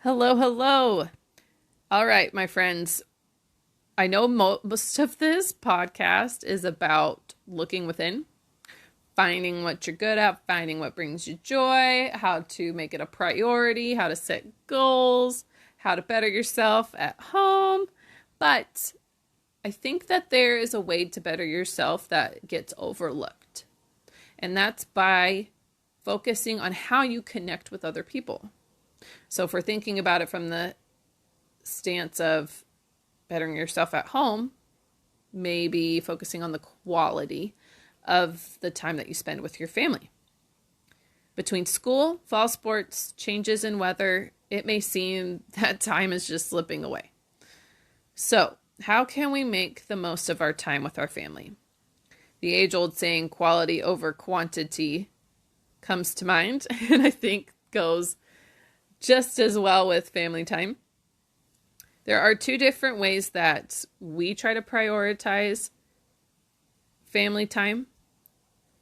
Hello, hello. All right, my friends. I know most of this podcast is about looking within, finding what you're good at, finding what brings you joy, how to make it a priority, how to set goals, how to better yourself at home. But I think that there is a way to better yourself that gets overlooked, and that's by focusing on how you connect with other people. So if we're thinking about it from the stance of bettering yourself at home, maybe focusing on the quality of the time that you spend with your family. Between school, fall sports, changes in weather, it may seem that time is just slipping away. So, how can we make the most of our time with our family? The age-old saying, quality over quantity, comes to mind, and I think goes just as well with family time. There are two different ways that we try to prioritize family time,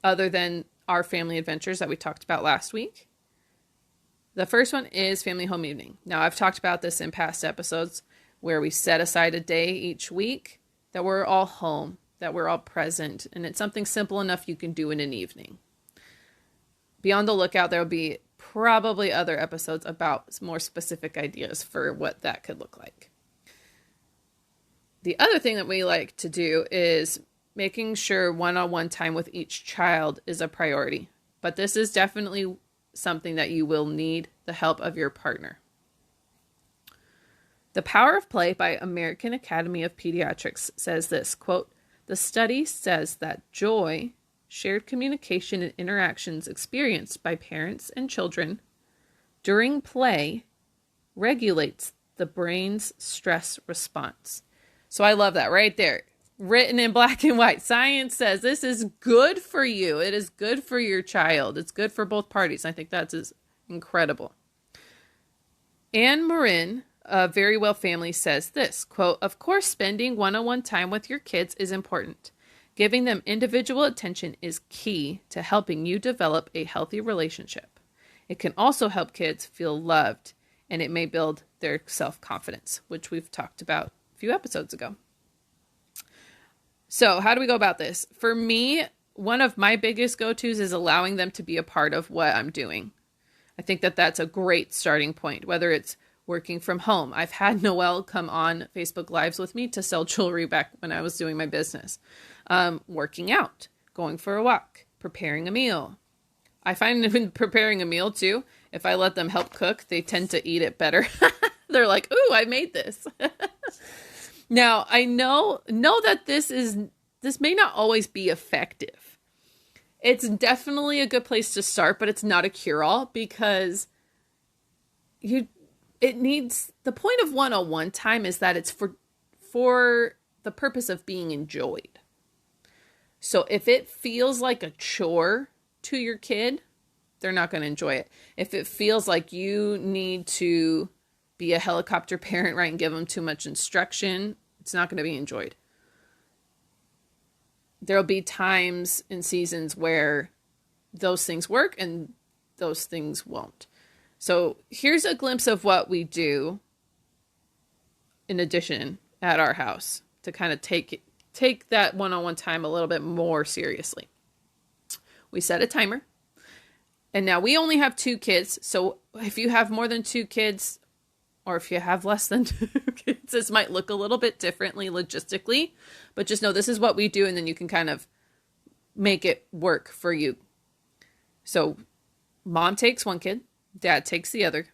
other than our family adventures that we talked about last week. The first one is family home evening. Now, I've talked about this in past episodes where we set aside a day each week that we're all home, that we're all present, and it's something simple enough you can do in an evening. Be on the lookout. There will be probably other episodes about more specific ideas for what that could look like. The other thing that we like to do is making sure one-on-one time with each child is a priority. But this is definitely something that you will need the help of your partner. The Power of Play by American Academy of Pediatrics says this, quote, "The study says that joy, shared communication, and interactions experienced by parents and children during play regulates the brain's stress response." So I love that right there. Written in black and white. Science says this is good for you. It is good for your child. It's good for both parties. I think that's incredible. Anne Marin, a Very Well Family, says this, quote, "Of course, spending one-on-one time with your kids is important. Giving them individual attention is key to helping you develop a healthy relationship. It can also help kids feel loved, and it may build their self-confidence," which we've talked about a few episodes ago. So how do we go about this? For me, one of my biggest go-tos is allowing them to be a part of what I'm doing. I think that that's a great starting point, whether it's working from home. I've had Noelle come on Facebook Lives with me to sell jewelry back when I was doing my business. Working out, going for a walk, preparing a meal. I find in preparing a meal too, if I let them help cook, they tend to eat it better. They're like, "Ooh, I made this." Now, I know that this may not always be effective. It's definitely a good place to start, but it's not a cure-all because the point of one-on-one time is that it's for the purpose of being enjoyed. So if it feels like a chore to your kid, they're not going to enjoy it. If it feels like you need to be a helicopter parent, right, and give them too much instruction, it's not going to be enjoyed. There'll be times and seasons where those things work and those things won't. So here's a glimpse of what we do in addition at our house to kind of take that one-on-one time a little bit more seriously. We set a timer. And now we only have 2 kids. So if you have more than 2 kids, or if you have less than 2 kids, this might look a little bit differently logistically, but just know this is what we do, and then you can kind of make it work for you. So mom takes one kid, dad takes the other.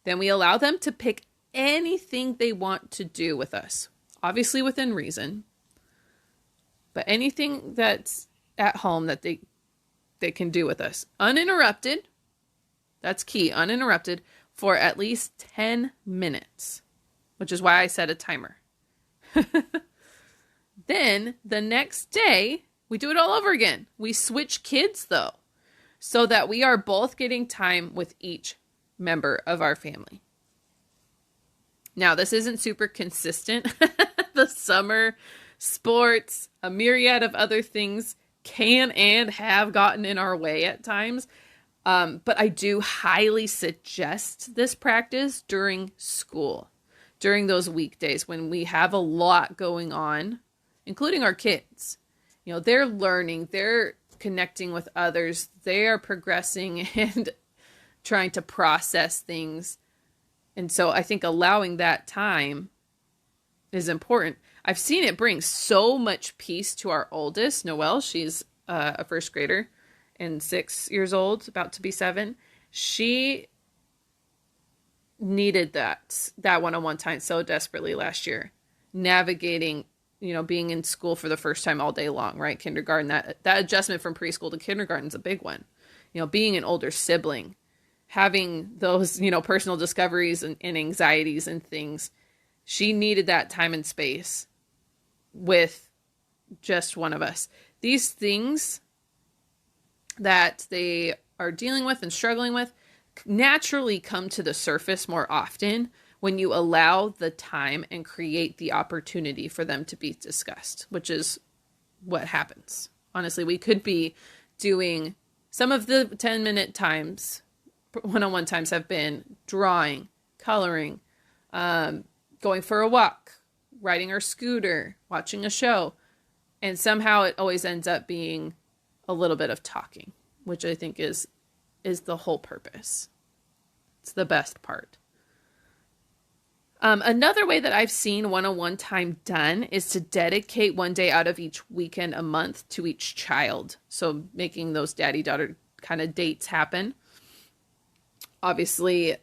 Then we allow them to pick anything they want to do with us, obviously within reason, but anything that's at home that they can do with us. Uninterrupted, that's key, uninterrupted, for at least 10 minutes, which is why I set a timer. Then the next day, we do it all over again. We switch kids though, so that we are both getting time with each member of our family. Now, this isn't super consistent. The summer, sports, a myriad of other things can and have gotten in our way at times. But I do highly suggest this practice during school, during those weekdays when we have a lot going on, including our kids. You know, they're learning, they're connecting with others, they are progressing and trying to process things. And so I think allowing that time is important. I've seen it bring so much peace to our oldest, Noelle. She's a first grader and 6 years old, about to be 7. She needed that one-on-one time so desperately last year, navigating, you know, being in school for the first time all day long, right? Kindergarten, that adjustment from preschool to kindergarten is a big one. You know, being an older sibling, having those, you know, personal discoveries and anxieties and things. She needed that time and space with just one of us. These things that they are dealing with and struggling with naturally come to the surface more often when you allow the time and create the opportunity for them to be discussed, which is what happens. Honestly, we could be doing some of the 10-minute times, one-on-one times have been drawing, coloring, going for a walk, riding our scooter, watching a show. And somehow it always ends up being a little bit of talking, which I think is the whole purpose. It's the best part. Another way that I've seen one-on-one time done is to dedicate one day out of each weekend a month to each child. So making those daddy-daughter kind of dates happen. Obviously,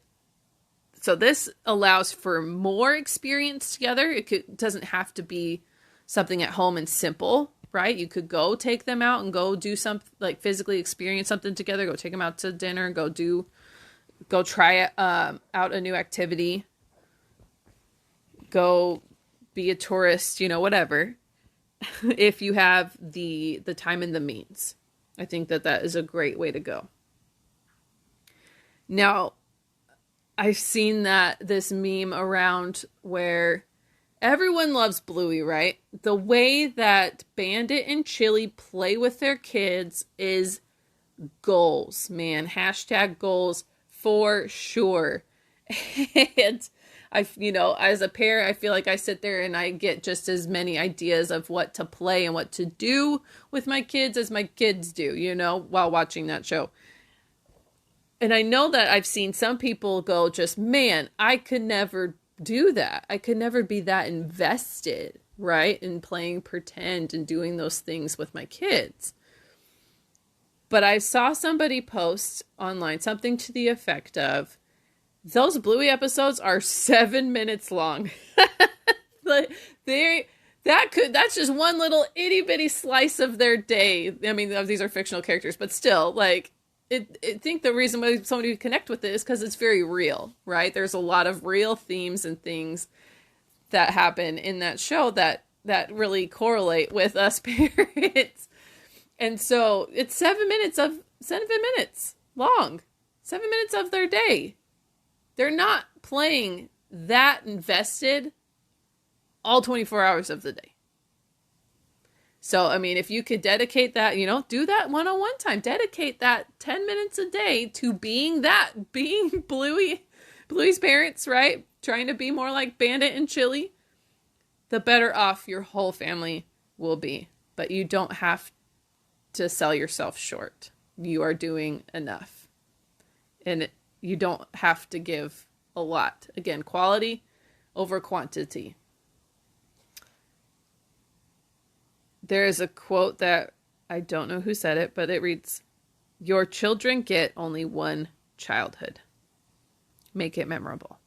so this allows for more experience together. It doesn't have to be something at home and simple, right? You could go take them out and go do something, like physically experience something together. Go take them out to dinner. Go try out a new activity. Go be a tourist, you know, whatever. If you have the time and the means, I think that is a great way to go. Now, I've seen this meme around where everyone loves Bluey, right? The way that Bandit and Chili play with their kids is goals, man. Hashtag goals for sure. And you know, as a parent, I feel like I sit there and I get just as many ideas of what to play and what to do with my kids as my kids do, you know, while watching that show. And I know that I've seen some people go just, man, I could never do that. I could never be that invested, right? In playing pretend and doing those things with my kids. But I saw somebody post online something to the effect of, those Bluey episodes are 7 minutes long. That's just one little itty bitty slice of their day. I mean, these are fictional characters, but still, like, I think the reason why somebody would connect with it is because it's very real, right? There's a lot of real themes and things that happen in that show that really correlate with us parents. And so it's 7 minutes long, 7 minutes of their day. They're not playing that invested all 24 hours of the day. So, I mean, if you could dedicate that, you know, do that one-on-one time. Dedicate that 10 minutes a day to being Bluey's parents, right? Trying to be more like Bandit and Chili. The better off your whole family will be. But you don't have to sell yourself short. You are doing enough. And you don't have to give a lot. Again, quality over quantity. There is a quote that I don't know who said it, but it reads, "Your children get only one childhood. Make it memorable."